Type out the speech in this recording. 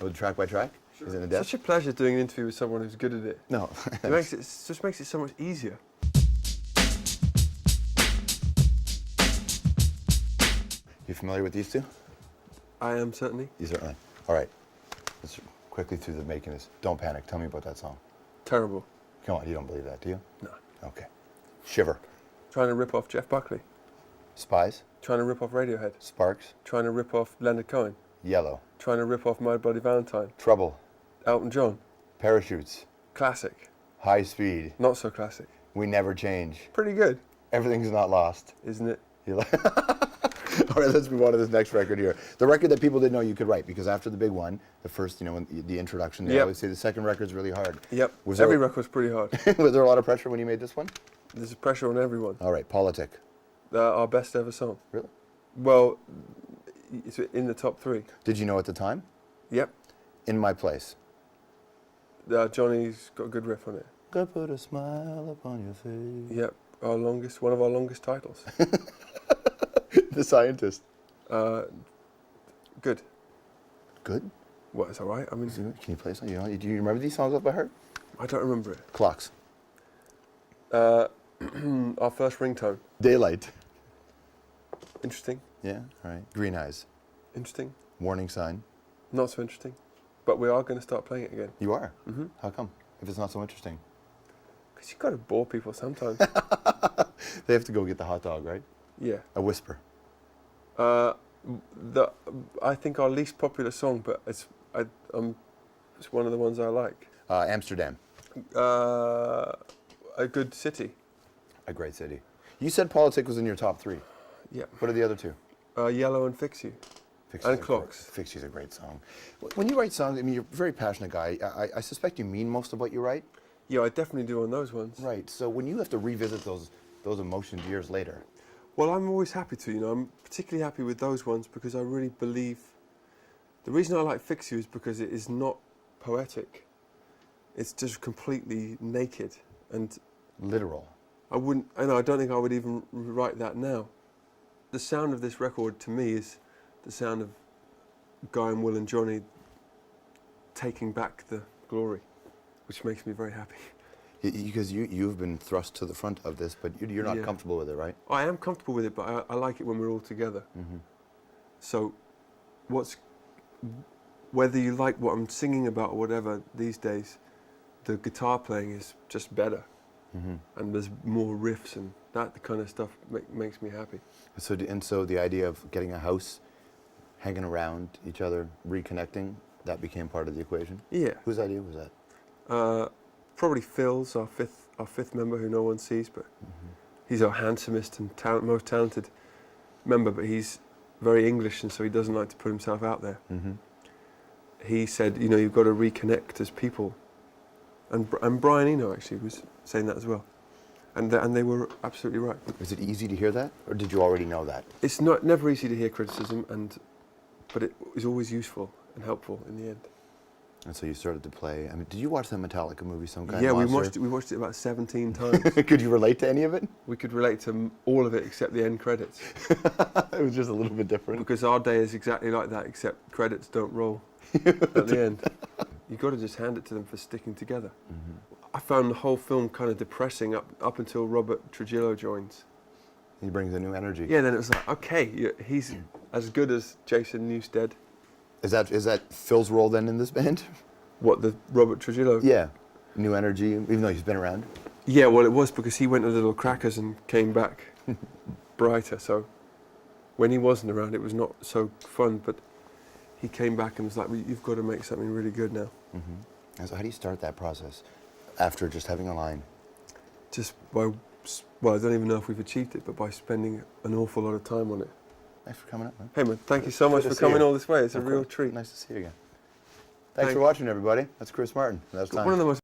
With track by track? Sure. Is it in a desk? Such a pleasure doing an interview with someone who's good at it. No. Just makes it so much easier. You familiar with these two? I am certainly. You certainly. All right. Let's quickly through the making this. Don't Panic. Tell me about that song. Terrible. Come on, you don't believe that, do you? No. Okay. Shiver. Trying to rip off Jeff Buckley. Spies. Trying to rip off Radiohead. Sparks. Trying to rip off Leonard Cohen. Yellow. Trying to rip off My Bloody Valentine. Trouble. Elton John. Parachutes. Classic. High Speed. Not so classic. We Never Change. Pretty good, Everything's Not Lost. isn't it? You like- All right, let's move on to this next record here. The record that people didn't know you could write, because after the big one, the first, when the introduction, they Yep. always say the second record's really hard. Yep. Was Every there- record's pretty hard. Was there a lot of pressure when you made this one? There's pressure on everyone. All right, Politic. Our best ever song. Really? Well, it's in the top 3. Did you know at the time? Yep. In My Place. Johnny's got a good riff on it. God put a smile upon your face. Yep. One of our longest titles. The Scientist. Good. Good? What, it's all right? I mean, Can you play something? Do you remember these songs off by heart? I don't remember it. Clocks. Our first ringtone. Daylight. Interesting. Yeah, all right. Green Eyes. Interesting. Warning Sign. Not so interesting. But we are going to start playing it again. You are? Mm-hmm. How come? If it's not so interesting. Because you've got to bore people sometimes. They have to go get the hot dog, right? Yeah. A Whisper. I think our least popular song, but it's one of the ones I like. Amsterdam. A Good City. A great city. You said Politic was in your top 3. Yeah. What are the other 2? Yellow and Fix You. Fix And You's a Clocks. Great, Fix You's a great song. When you write songs, I mean, you're a very passionate guy. I suspect you mean most of what you write. Yeah, I definitely do on those ones. Right. So when you have to revisit those emotions years later. Well, I'm always happy to, I'm particularly happy with those ones because I really believe... The reason I like Fix You is because it is not poetic. It's just completely naked. And Literal. I don't think I would even write that now. The sound of this record, to me, is the sound of Guy and Will and Johnny taking back the glory, which makes me very happy. Because you've been thrust to the front of this, but you're not Yeah. comfortable with it, right? I am comfortable with it, but I like it when we're all together. Mm-hmm. So, whether you like what I'm singing about or whatever these days, the guitar playing is just better. Mm-hmm. And there's more riffs and that kind of stuff makes me happy. So the idea of getting a house, hanging around each other, reconnecting, that became part of the equation? Yeah. Whose idea was that? Probably Phil's, our fifth member who no one sees, but he's our handsomest and most talented member, but he's very English and so he doesn't like to put himself out there. Mm-hmm. He said, you've got to reconnect as people. And Brian Eno actually was saying that as well. And they were absolutely right. Is it easy to hear that, or did you already know that? It's never easy to hear criticism, but it is always useful and helpful in the end. And so you started to play. I mean, did you watch the Metallica movie, Some Kind Yeah, of we Monster? watched it about 17 times. Could you relate to any of it? We could relate to all of it except the end credits. It was just a little bit different. Because our day is exactly like that, except credits don't roll at the end. You've got to just hand it to them for sticking together. Mm-hmm. I found the whole film kind of depressing up until Robert Trujillo joins. He brings a new energy. Yeah, then it was like, okay, he's as good as Jason Newsted. Is that Phil's role then in this band? What, the Robert Trujillo? Yeah. New energy, even though he's been around. Yeah, well, it was because he went to Little Crackers and came back brighter. So when he wasn't around, it was not so fun. But he came back and was like, well, you've got to make something really good now. Mm-hmm. And so how do you start that process after just having a line? Just by, well, I don't even know if we've achieved it, but by spending an awful lot of time on it. Thanks for coming up, man. Hey, man, thank you so much Good for to see coming you. all this way. It's a Of real course. treat. Nice to see you again. Thanks for watching, everybody. That's Chris Martin. That's time. One of the most